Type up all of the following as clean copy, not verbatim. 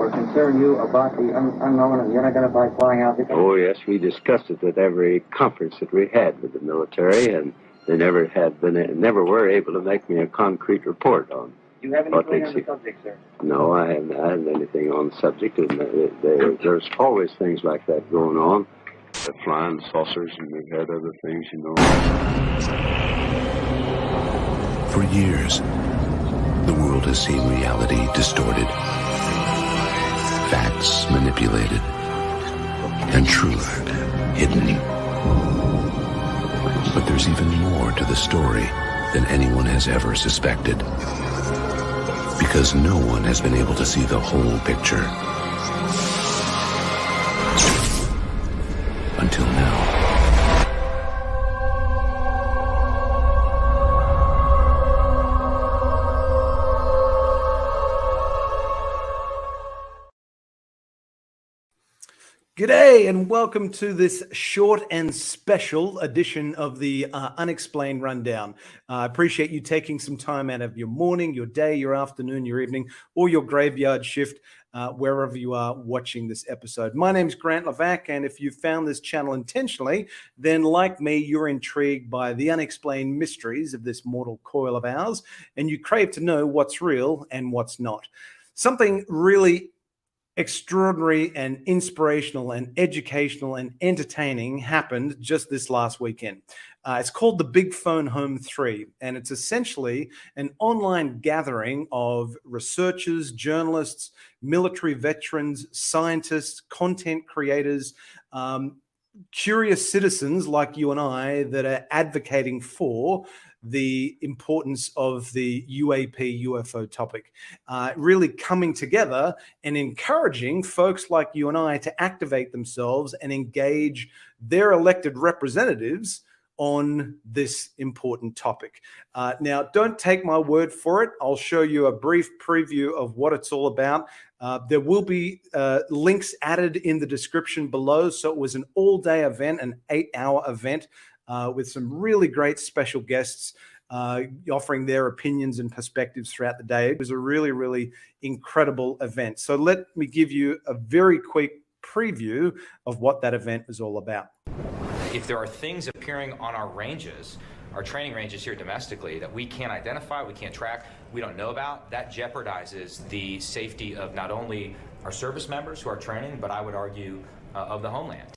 or concern you about the unknown and the unidentified flying object? Oh, yes, we discussed it at every conference that we had with the military, and they never were able to make me a concrete report on. Do you have anything on the subject, sir? No, I haven't had anything on the subject, and there's always things like that going on. The flying saucers, and they've had other things, you know. For years, the world has seen reality distorted, facts manipulated, and truth hidden. But there's even more to the story than anyone has ever suspected, because no one has been able to see the whole picture. Until now. G'day and welcome to this short and special edition of the Unexplained Rundown. I appreciate you taking some time out of your morning, your day, your afternoon, your evening, or your graveyard shift, wherever you are watching this episode. My name is Grant Lavac, and if you found this channel intentionally, then like me, you're intrigued by the unexplained mysteries of this mortal coil of ours, and you crave to know what's real and what's not. Something really extraordinary and inspirational and educational and entertaining happened just this last weekend. It's called the Big Phone Home 3, and it's essentially an online gathering of researchers, journalists, military veterans, scientists, content creators, curious citizens like you and I that are advocating for the importance of the UAP UFO topic, really coming together and encouraging folks like you and I to activate themselves and engage their elected representatives on this important topic. Now, don't take my word for it. I'll show you a brief preview of what it's all about. There will be links added in the description below. So it was an all-day event, an 8-hour event, with some really great special guests offering their opinions and perspectives throughout the day. It was a really, really incredible event. So let me give you a very quick preview of what that event was all about. If there are things appearing on our ranges, our training ranges here domestically, that we can't identify, we can't track, we don't know about, that jeopardizes the safety of not only our service members who are training, but I would argue of the homeland.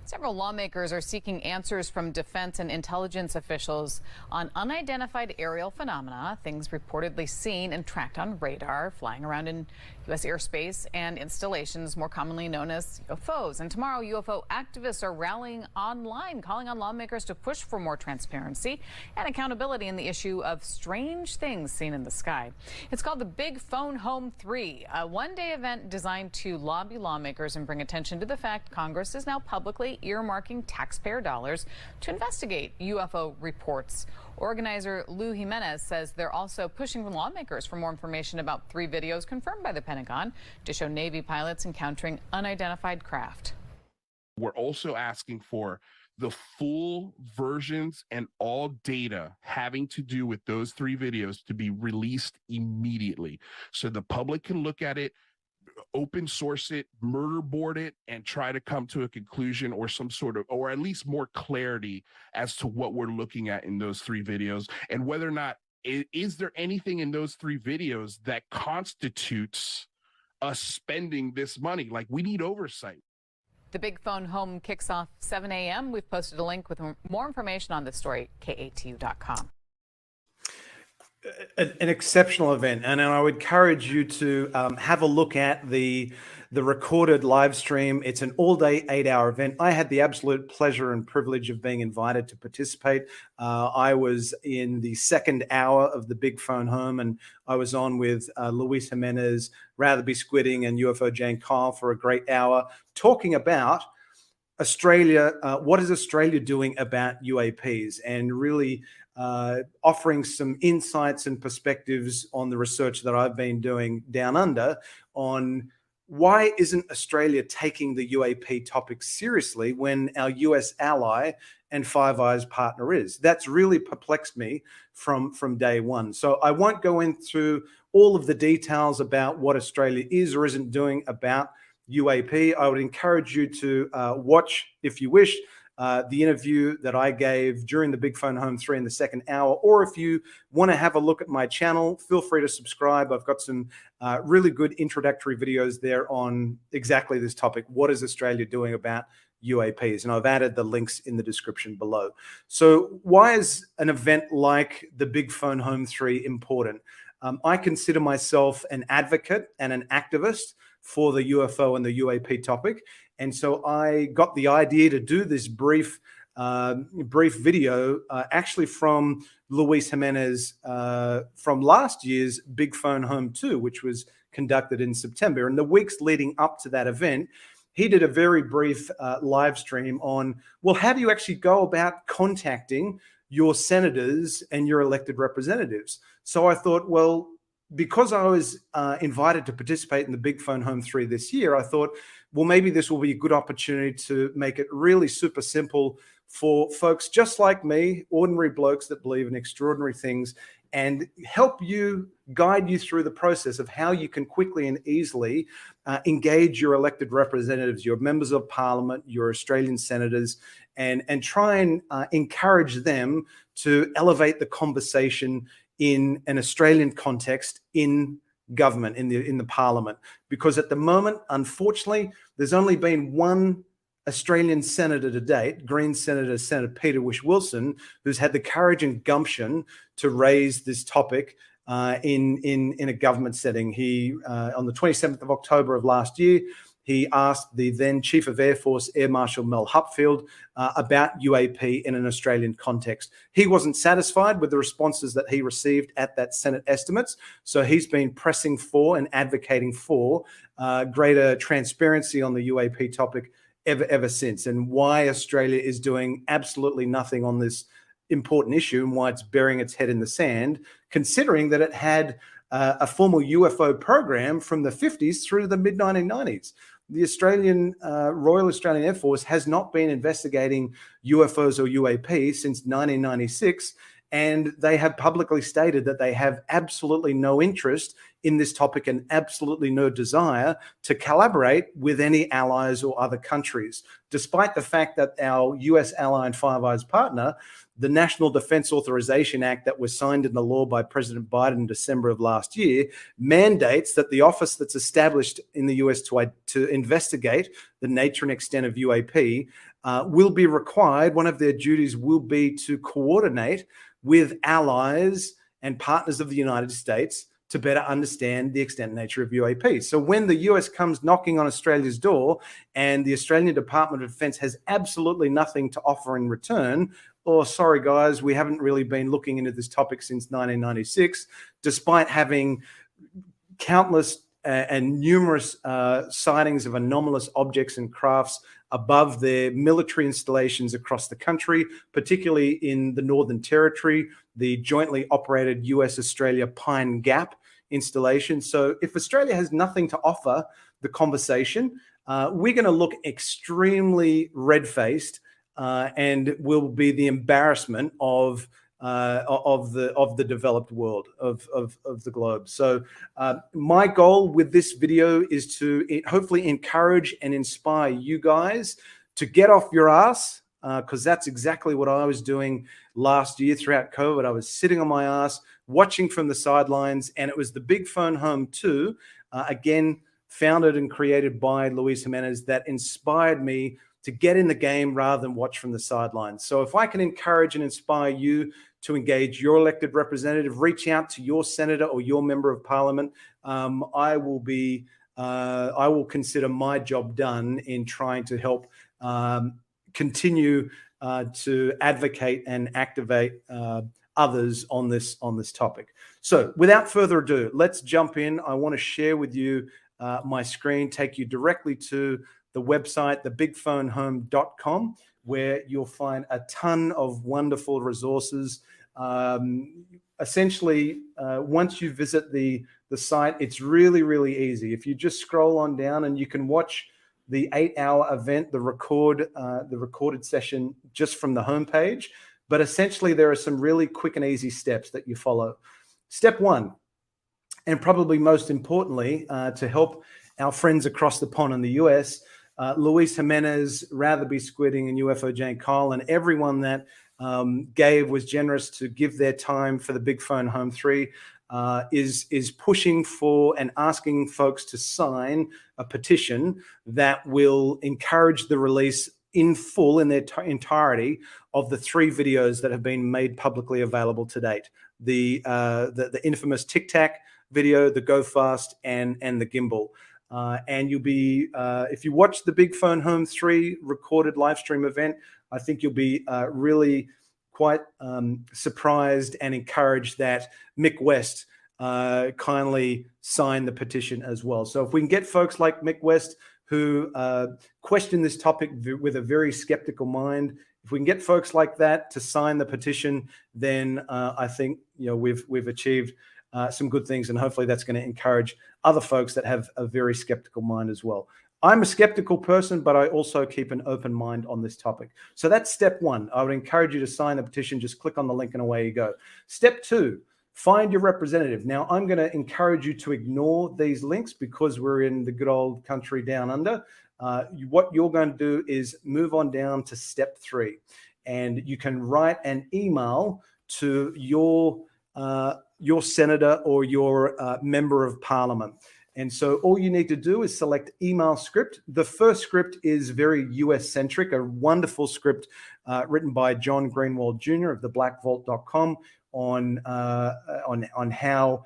Several lawmakers are seeking answers from defense and intelligence officials on unidentified aerial phenomena, things reportedly seen and tracked on radar, flying around in U.S. airspace and installations more commonly known as UFOs. And tomorrow, UFO activists are rallying online, calling on lawmakers to push for more transparency and accountability in the issue of strange things seen in the sky. It's called the Big Phone Home 3, a one-day event designed to lobby lawmakers and bring attention to the fact Congress is now publicly earmarking taxpayer dollars to investigate UFO reports. Organizer Lou Jimenez says they're also pushing lawmakers for more information about 3 videos confirmed by the Pentagon to show Navy pilots encountering unidentified craft. We're also asking for the full versions and all data having to do with those 3 videos to be released immediately so the public can look at it, open source it, murder board it, and try to come to a conclusion or some sort of, or at least more clarity as to what we're looking at in those 3 videos and whether or not, is there anything in those 3 videos that constitutes us spending this money? Like, we need oversight. The Big Phone Home kicks off 7 a.m. We've posted a link with more information on this story, KATU.com. An exceptional event, and I would encourage you to have a look at the recorded live stream. It's an all-day 8-hour event. I had the absolute pleasure and privilege of being invited to participate. I was in the second hour of the Big Phone Home, and I was on with Luis Jimenez, Ratherby Squidding, and UFO Jane Kyle for a great hour talking about Australia. What is Australia doing about UAPs, and really offering some insights and perspectives on the research that I've been doing down under on why isn't Australia taking the UAP topic seriously when our US ally and Five Eyes partner is. That's really perplexed me from day one. So I won't go into all of the details about what Australia is or isn't doing about UAP. I would encourage you to watch, if you wish, the interview that I gave during the Big Phone Home 3 in the second hour. Or if you want to have a look at my channel, feel free to subscribe. I've got some really good introductory videos there on exactly this topic. What is Australia doing about UAPs? And I've added the links in the description below. So why is an event like the Big Phone Home 3 important? I consider myself an advocate and an activist for the UFO and the UAP topic. And so I got the idea to do this brief video actually from Luis Jimenez from last year's Big Phone Home 2, which was conducted in September. And the weeks leading up to that event, he did a very brief live stream on, well, how do you actually go about contacting your senators and your elected representatives? So I thought, well, because I was invited to participate in the Big Phone Home 3 this year, I thought, well, maybe this will be a good opportunity to make it really super simple for folks just like me, ordinary blokes that believe in extraordinary things, and help you, guide you through the process of how you can quickly and easily engage your elected representatives, your members of parliament, your Australian senators, and try and encourage them to elevate the conversation in an Australian context in government, in the parliament. Because at the moment, unfortunately, there's only been one Australian senator to date, Green Senator, Senator Peter Whish-Wilson, who's had the courage and gumption to raise this topic in a government setting. He, on the 27th of October of last year, he asked the then Chief of Air Force, Air Marshal Mel Hupfield, about UAP in an Australian context. He wasn't satisfied with the responses that he received at that Senate estimates, so he's been pressing for and advocating for greater transparency on the UAP topic ever since, and why Australia is doing absolutely nothing on this important issue and why it's burying its head in the sand, considering that it had a formal UFO program from the 50s through the mid-1990s. The Australian Royal Australian Air Force has not been investigating UFOs or UAP since 1996, and they have publicly stated that they have absolutely no interest in this topic and absolutely no desire to collaborate with any allies or other countries, despite the fact that our US ally and Five Eyes partner, the National Defense Authorization Act that was signed into law by President Biden in December of last year, mandates that the office that's established in the US to investigate the nature and extent of UAP will be required. One of their duties will be to coordinate with allies and partners of the United States to better understand the extent and nature of UAP. So when the US comes knocking on Australia's door and the Australian Department of Defense has absolutely nothing to offer in return, oh, sorry guys, we haven't really been looking into this topic since 1996, despite having countless and numerous sightings of anomalous objects and crafts above their military installations across the country, particularly in the Northern Territory, the jointly operated US-Australia Pine Gap installation. So if Australia has nothing to offer the conversation, we're going to look extremely red-faced and will be the embarrassment of the developed world, of the globe. So my goal with this video is to hopefully encourage and inspire you guys to get off your ass, because that's exactly what I was doing last year throughout COVID. I was sitting on my ass, watching from the sidelines, and it was the Big Phone Home 2, again, founded and created by Luis Jimenez, that inspired me to get in the game rather than watch from the sidelines. So if I can encourage and inspire you to engage your elected representative, reach out to your senator or your member of parliament, I will consider my job done in trying to help continue to advocate and activate others on this topic. So without further ado, let's jump in. I want to share with you my screen, take you directly to the website, thebigphonehome.com, where you'll find a ton of wonderful resources. Essentially, once you visit the site, it's really, really easy. If you just scroll on down, and you can watch the 8-hour event, the recorded session just from the homepage. But essentially, there are some really quick and easy steps that you follow. Step one, And probably most importantly, to help our friends across the pond in the US, Luis Jimenez, Ratherby Squidding, and UFO Jane Kyle, and everyone that was generous to give their time for the Big Phone Home 3, is pushing for and asking folks to sign a petition that will encourage the release in full, in their entirety, of the 3 videos that have been made publicly available to date. The infamous Tic Tac video, the Go Fast, and the gimbal. And you'll be, if you watch the Big Phone Home 3 recorded live stream event, I think you'll be really quite surprised and encouraged that Mick West kindly signed the petition as well. So if we can get folks like Mick West who question this topic with a very skeptical mind, if we can get folks like that to sign the petition, then I think we've achieved some good things, and hopefully that's going to encourage other folks that have a very skeptical mind as well. I'm a skeptical person, but I also keep an open mind on this topic. So that's step 1. I would encourage you to sign the petition. Just click on the link and away you go. Step 2, find your representative. Now, I'm going to encourage you to ignore these links because we're in the good old country down under. What you're going to do is move on down to step 3, and you can write an email to your senator or your member of parliament. And so all you need to do is select email script. The first script is very US centric, a wonderful script written by John Greenwald Jr. of theblackvault.com on how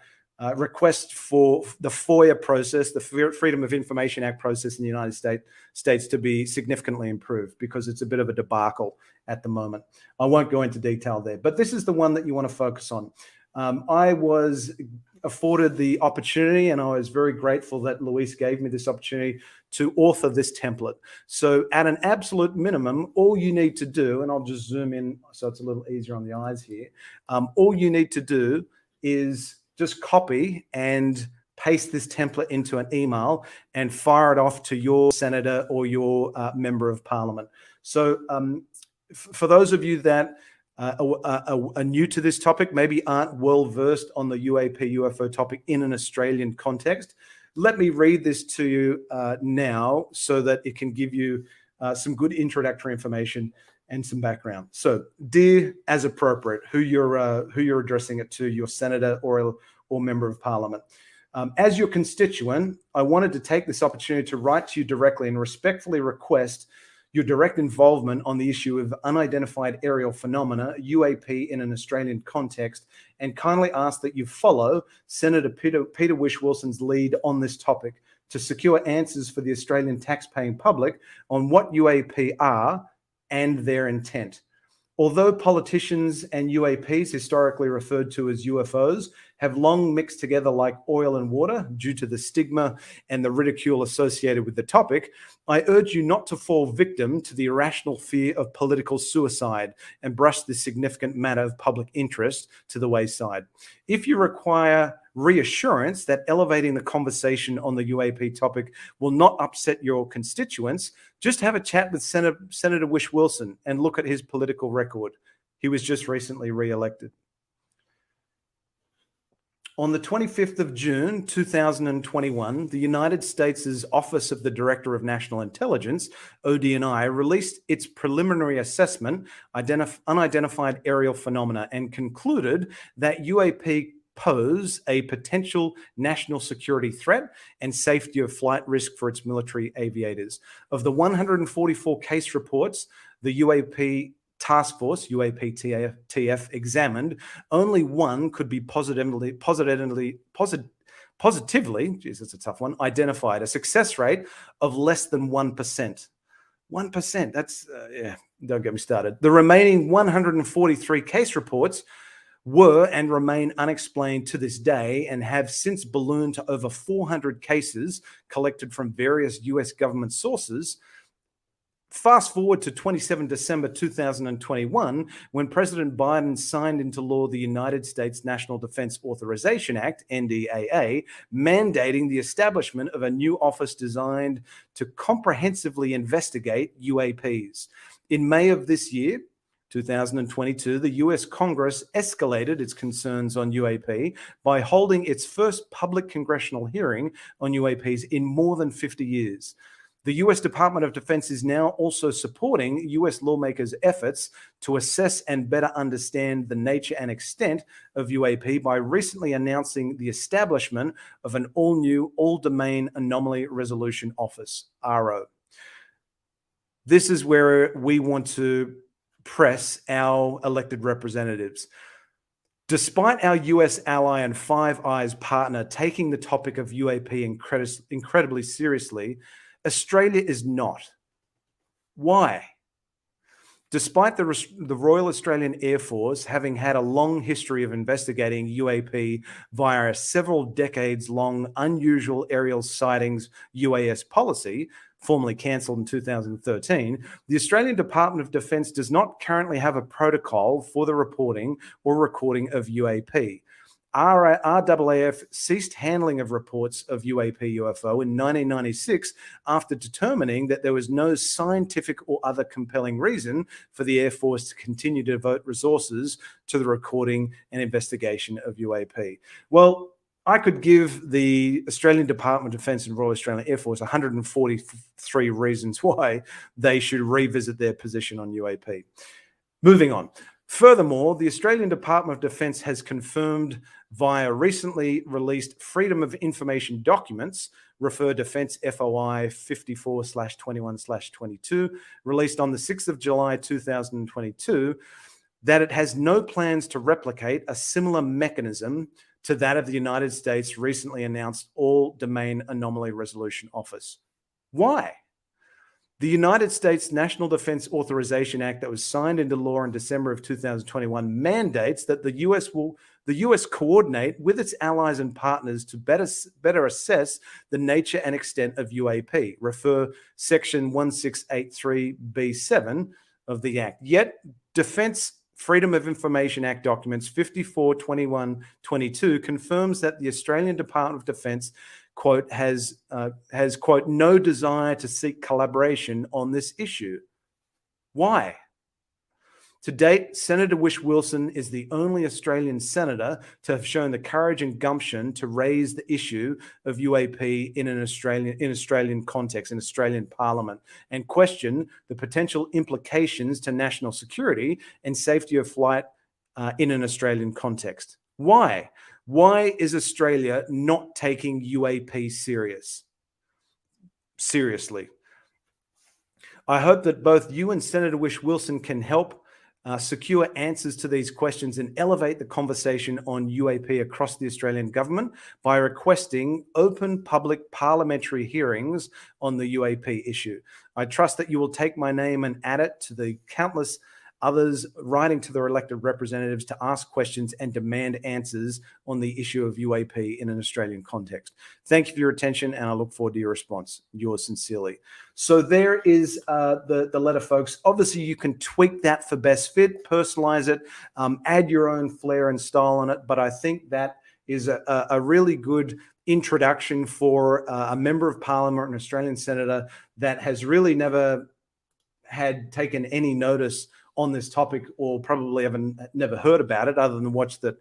requests for the FOIA process, the Freedom of Information Act process in the United States to be significantly improved, because it's a bit of a debacle at the moment. I won't go into detail there, but this is the one that you want to focus on. I was afforded the opportunity, and I was very grateful that Luis gave me this opportunity to author this template. So at an absolute minimum, all you need to do, and I'll just zoom in so it's a little easier on the eyes here. All you need to do is just copy and paste this template into an email and fire it off to your senator or your member of parliament. So for those of you that are new to this topic, maybe aren't well versed on the UAP UFO topic in an Australian context, let me read this to you now so that it can give you some good introductory information and some background. So, dear, as appropriate, who you're addressing it to, your senator or member of parliament. As your constituent, I wanted to take this opportunity to write to you directly and respectfully request your direct involvement on the issue of unidentified aerial phenomena, UAP, in an Australian context, and kindly ask that you follow Senator Peter Whish-Wilson's lead on this topic to secure answers for the Australian taxpaying public on what UAP are and their intent. Although politicians and UAPs, historically referred to as UFOs, have long mixed together like oil and water due to the stigma and the ridicule associated with the topic, I urge you not to fall victim to the irrational fear of political suicide and brush this significant matter of public interest to the wayside. If you require reassurance that elevating the conversation on the UAP topic will not upset your constituents, just have a chat with Senator Whish-Wilson and look at his political record. He was just recently re-elected. On the 25th of June, 2021, the United States' Office of the Director of National Intelligence, ODNI, released its preliminary assessment, unidentified aerial phenomena, and concluded that UAP pose a potential national security threat and safety of flight risk for its military aviators. Of the 144 case reports, the UAP Task Force, UAPTF, examined, only one could be positively, geez, that's a tough one, identified, a success rate of less than 1%. 1%, that's, yeah, don't get me started. The remaining 143 case reports were and remain unexplained to this day and have since ballooned to over 400 cases collected from various US government sources. Fast forward to 27 December 2021, when President Biden signed into law the United States National Defense Authorization Act, NDAA, mandating the establishment of a new office designed to comprehensively investigate UAPs. In May of this year, 2022, the US Congress escalated its concerns on UAP by holding its first public congressional hearing on UAPs in more than 50 years. The US Department of Defense is now also supporting US lawmakers' efforts to assess and better understand the nature and extent of UAP by recently announcing the establishment of an all-new All-Domain Anomaly Resolution Office, ARO. This is where we want to press our elected representatives. Despite our US ally and Five Eyes partner taking the topic of UAP incredibly seriously, Australia is not. Why? Despite the Royal Australian Air Force having had a long history of investigating UAP via a several decades-long unusual aerial sightings UAS policy, formally cancelled in 2013, the Australian Department of Defence does not currently have a protocol for the reporting or recording of UAP. RAAF ceased handling of reports of UAP UFO in 1996 after determining that there was no scientific or other compelling reason for the Air Force to continue to devote resources to the recording and investigation of UAP. Well, I could give the Australian Department of Defence and Royal Australian Air Force 143 reasons why they should revisit their position on UAP. Moving on. Furthermore, the Australian Department of Defence has confirmed via recently released Freedom of Information documents, refer Defence FOI 54/21/22, released on the 6th of July 2022, that it has no plans to replicate a similar mechanism to that of the United States' recently announced All-Domain Anomaly Resolution Office. Why? The United States National Defense Authorization Act that was signed into law in December of 2021 mandates that the US coordinate with its allies and partners to better assess the nature and extent of UAP. Refer Section 1683B7 of the Act. Yet, Defense Freedom of Information Act documents 54/21/22 confirms that the Australian Department of Defence, quote, has quote, no desire to seek collaboration on this issue. Why? To date, Senator Wish Wilson is the only Australian senator to have shown the courage and gumption to raise the issue of UAP in an Australian context, in Australian Parliament, and question the potential implications to national security and safety of flight in an Australian context. Why? Why is Australia not taking UAP seriously? I hope that both you and Senator Wish Wilson can help secure answers to these questions and elevate the conversation on UAP across the Australian government by requesting open public parliamentary hearings on the UAP issue. I trust that you will take my name and add it to the countless others writing to their elected representatives to ask questions and demand answers on the issue of UAP in an Australian context. Thank you for your attention, and I look forward to your response. Yours sincerely. So there is the letter, folks. Obviously, you can tweak that for best fit, personalize it, add your own flair and style on it, but I think that is a really good introduction for a member of Parliament, an Australian senator that has really never had taken any notice on this topic, or probably never heard about it, other than what they've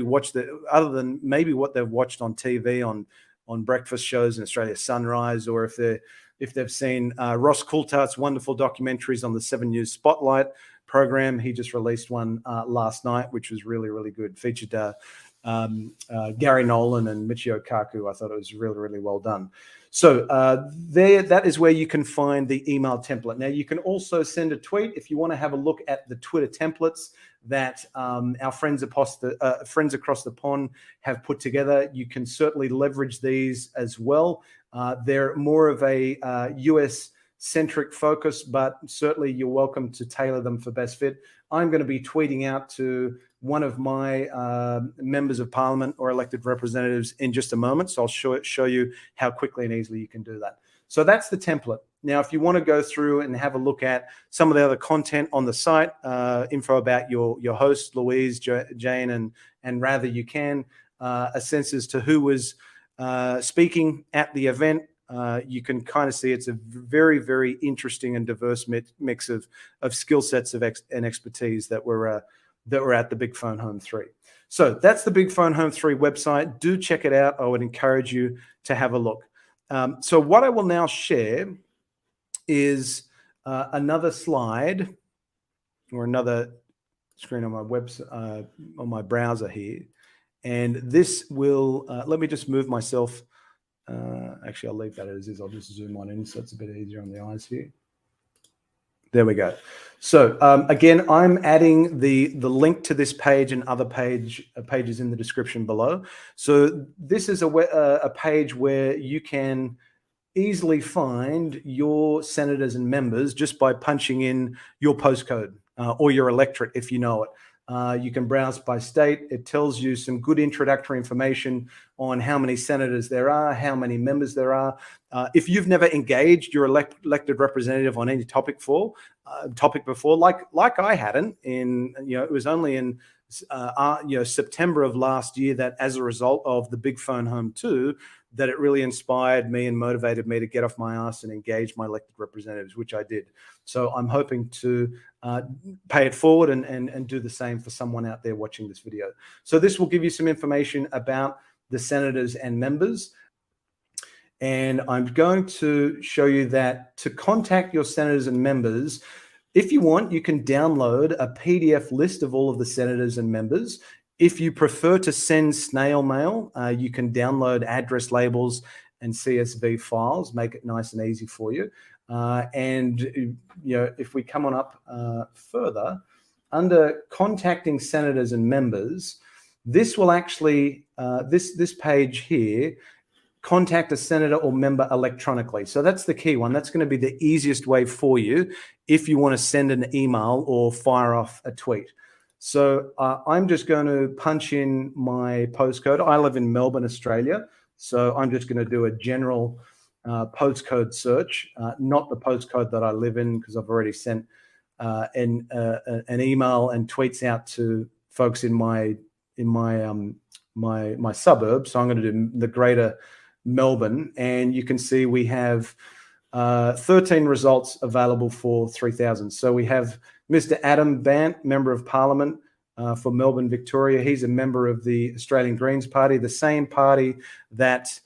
watched on TV on breakfast shows in Australia Sunrise, or if they've seen Ross Coulthardt's wonderful documentaries on the 7 News Spotlight program. He just released one last night, which was really, really good. Featured Gary Nolan and Michio Kaku. I thought it was really, really well done. So that is where you can find the email template. Now, you can also send a tweet if you want to have a look at the Twitter templates that our friends across the pond have put together. You can certainly leverage these as well. They're more of a US-centric focus, but certainly you're welcome to tailor them for best fit. I'm going to be tweeting out to one of my members of Parliament or elected representatives in just a moment. So I'll show you how quickly and easily you can do that. So that's the template. Now, if you want to go through and have a look at some of the other content on the site, info about your host, Louise, Jane, and rather, you can, a sense as to who was speaking at the event, you can kind of see it's a very, very interesting and diverse mix of skill sets and expertise that were at the Big Phone Home 3. So that's the Big Phone Home 3 website. Do check it out. I would encourage you to have a look. So what I will now share is another slide or another screen on my website, on my browser here. And this will, let me just move myself. Actually, I'll leave that as is. I'll just zoom on in so it's a bit easier on the eyes here. There we go. So again, I'm adding the link to this page and other pages in the description below. So this is a page where you can easily find your senators and members just by punching in your postcode or your electorate if you know it. You can browse by state. It tells you some good introductory information on how many senators there are, how many members there are. If you've never engaged your elected representative on any topic before, like I hadn't, it was only in September of last year that, as a result of the Big Phone Home 2, that it really inspired me and motivated me to get off my ass and engage my elected representatives, which I did. So I'm hoping to pay it forward and do the same for someone out there watching this video. So this will give you some information about the senators and members. And I'm going to show you that to contact your senators and members, if you want, you can download a PDF list of all of the senators and members. If you prefer to send snail mail, you can download address labels and CSV files, make it nice and easy for you. If we come on up further, under contacting senators and members, this will actually, this page here, contact a senator or member electronically. So that's the key one. That's going to be the easiest way for you if you want to send an email or fire off a tweet. So I'm just going to punch in my postcode. I live in Melbourne, Australia. So I'm just going to do a general postcode search, not the postcode that I live in, because I've already sent an email and tweets out to folks in my suburb. So I'm going to do the greater Melbourne, and you can see we have 13 results available for 3,000. So we have Mr. Adam Bant, Member of Parliament for Melbourne, Victoria. He's a member of the Australian Greens Party, the same party that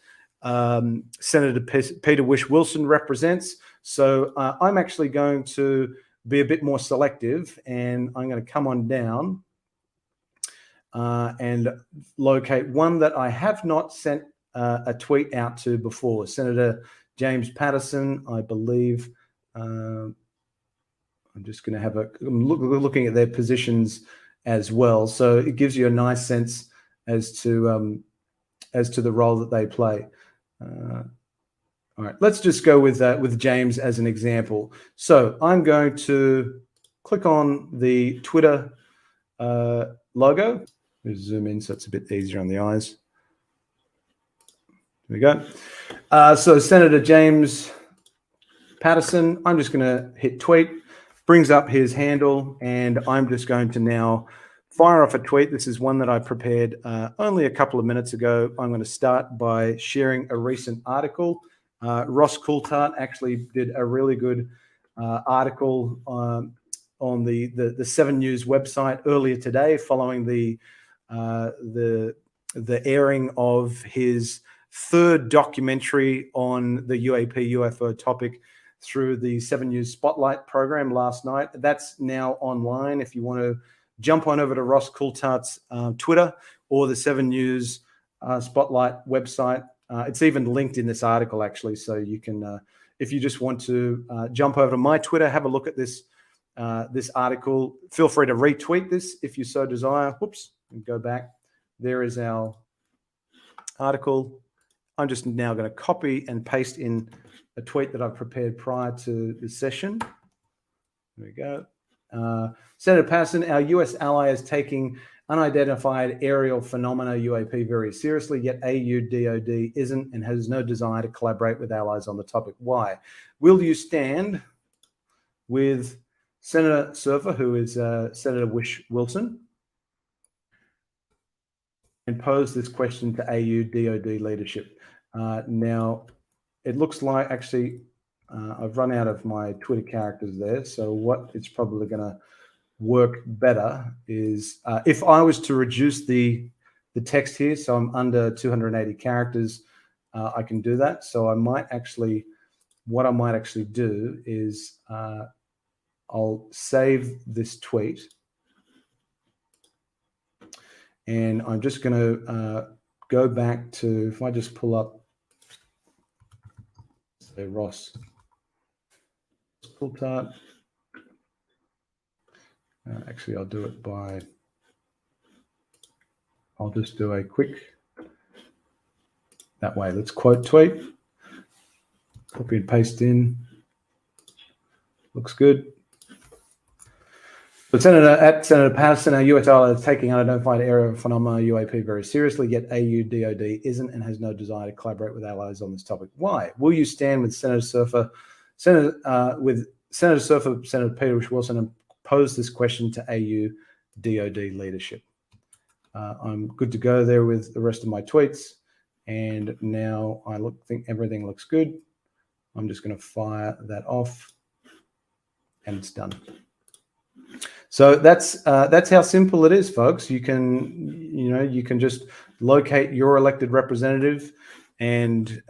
Senator Peter Whish-Wilson represents. So I'm actually going to be a bit more selective, and I'm going to come on down and locate one that I have not sent a tweet out to before. Senator James Patterson, I believe. I'm just going to have I'm looking at their positions as well. So it gives you a nice sense as to the role that they play. All right, let's just go with James as an example. So I'm going to click on the Twitter logo. Let's zoom in so it's a bit easier on the eyes. There we go. So Senator James Patterson, I'm just going to hit tweet, brings up his handle, and I'm just going to now fire off a tweet. This is one that I prepared only a couple of minutes ago. I'm going to start by sharing a recent article. Ross Coulthart actually did a really good article on the 7 News website earlier today, following the airing of his third documentary on the UAP UFO topic through the 7 News Spotlight program last night. That's now online. If you want to jump on over to Ross Coulthart's Twitter or the 7 News Spotlight website. It's even linked in this article, actually, so you can, if you just want to jump over to my Twitter, have a look at this this article. Feel free to retweet this if you so desire. Whoops, and go back. There is our article. I'm just now going to copy and paste in a tweet that I've prepared prior to this session. There we go. Senator Patterson, our US ally is taking unidentified aerial phenomena, UAP, very seriously, yet AU DOD isn't and has no desire to collaborate with allies on the topic. Why? Will you stand with Senator Surfer, who is Senator Whish-Wilson, and pose this question to AU DOD leadership? Now, it looks like actually I've run out of my Twitter characters there. So what it's probably going to work better is if I was to reduce the text here, so I'm under 280 characters, I can do that. So I might actually, what I might actually do is I'll save this tweet, and I'm just going to go back to, if I just pull up, say Ross Coulthart. Actually, I'll do it by, I'll just do a quick, that way. Let's quote tweet, copy and paste in. Looks good. But Senator Patterson, our US ally is taking unidentified aerial phenomena UAP very seriously, yet AU-DOD isn't and has no desire to collaborate with allies on this topic. Why? Will you stand with Senator Surfer, Senator Peter Wilson, and pose this question to AU-DOD leadership? I'm good to go there with the rest of my tweets, and now I think everything looks good. I'm just going to fire that off, and it's done. So that's how simple it is, folks. You can just locate your elected representative, and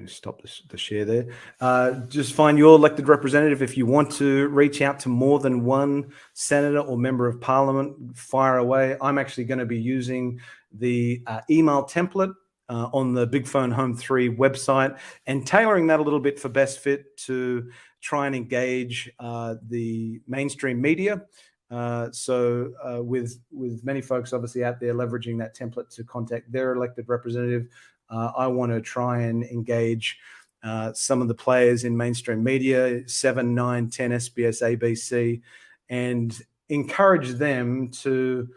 stop the share there. Just find your elected representative. If you want to reach out to more than one senator or member of parliament, fire away. I'm actually going to be using the email template on the Big Phone Home 3 website and tailoring that a little bit for best fit to try and engage the mainstream media. With many folks obviously out there leveraging that template to contact their elected representative, I want to try and engage some of the players in mainstream media, 7, 9, 10, SBS, ABC, and encourage them to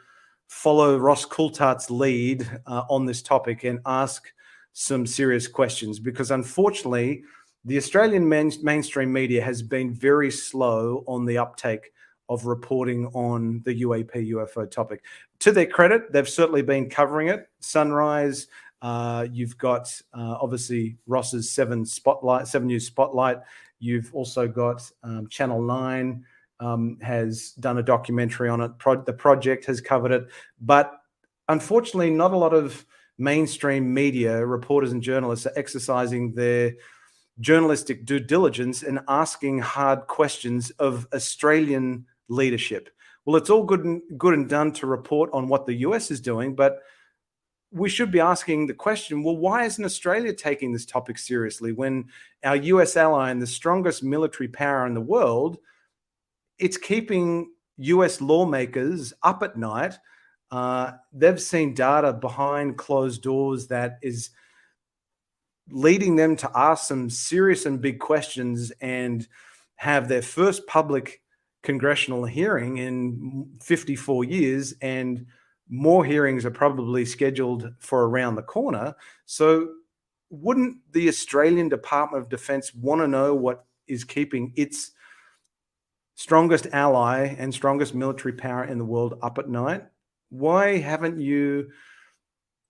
follow Ross Coulthart's lead on this topic and ask some serious questions, because unfortunately, the Australian mainstream media has been very slow on the uptake of reporting on the UAP UFO topic. To their credit, they've certainly been covering it. Sunrise, you've got obviously Ross's 7 News Spotlight. You've also got Channel 9 has done a documentary on it. The Project has covered it. But unfortunately, not a lot of mainstream media reporters and journalists are exercising their journalistic due diligence and asking hard questions of Australian leadership. Well, it's all good and done to report on what the US is doing, but we should be asking the question, well, why isn't Australia taking this topic seriously when our US ally and the strongest military power in the world, it's keeping US lawmakers up at night. They've seen data behind closed doors that is leading them to ask some serious and big questions and have their first public congressional hearing in 54 years, and more hearings are probably scheduled for around the corner. So wouldn't the Australian Department of Defense want to know what is keeping its strongest ally and strongest military power in the world up at night? Why haven't you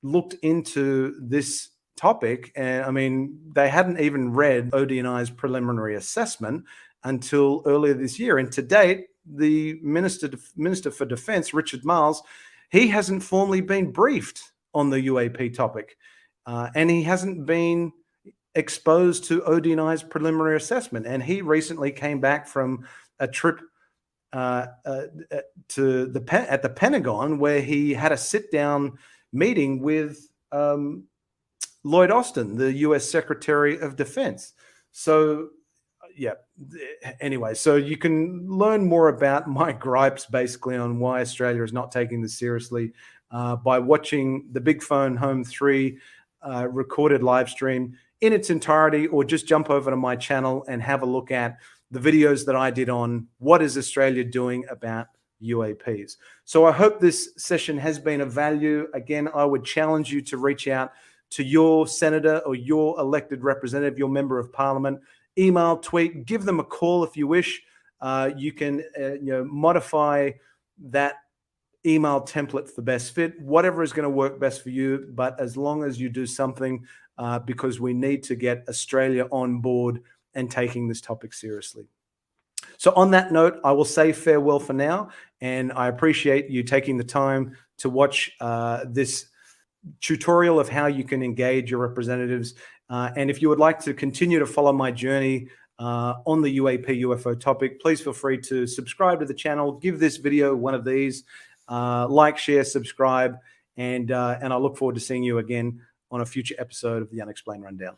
looked into this topic? And I mean, they hadn't even read ODNI's preliminary assessment until earlier this year. And to date, the Minister for Defense, Richard Marles, he hasn't formally been briefed on the UAP topic. And he hasn't been exposed to ODNI's preliminary assessment. And he recently came back from a trip at the Pentagon, where he had a sit-down meeting with Lloyd Austin, the U.S. Secretary of Defense. So, yeah, anyway, so you can learn more about my gripes basically on why Australia is not taking this seriously by watching the Big Phone Home 3 recorded live stream in its entirety, or just jump over to my channel and have a look at the videos that I did on what is Australia doing about UAPs. So I hope this session has been of value. Again, I would challenge you to reach out to your senator or your elected representative, your member of parliament. Email, tweet, give them a call if you wish. You can modify that email template for best fit, whatever is going to work best for you. But as long as you do something because we need to get Australia on board and taking this topic seriously. So on that note, I will say farewell for now, and I appreciate you taking the time to watch this tutorial of how you can engage your representatives. And if you would like to continue to follow my journey on the UAP UFO topic, please feel free to subscribe to the channel, give this video one of these, like, share, subscribe, and I look forward to seeing you again on a future episode of the Unexplained Rundown.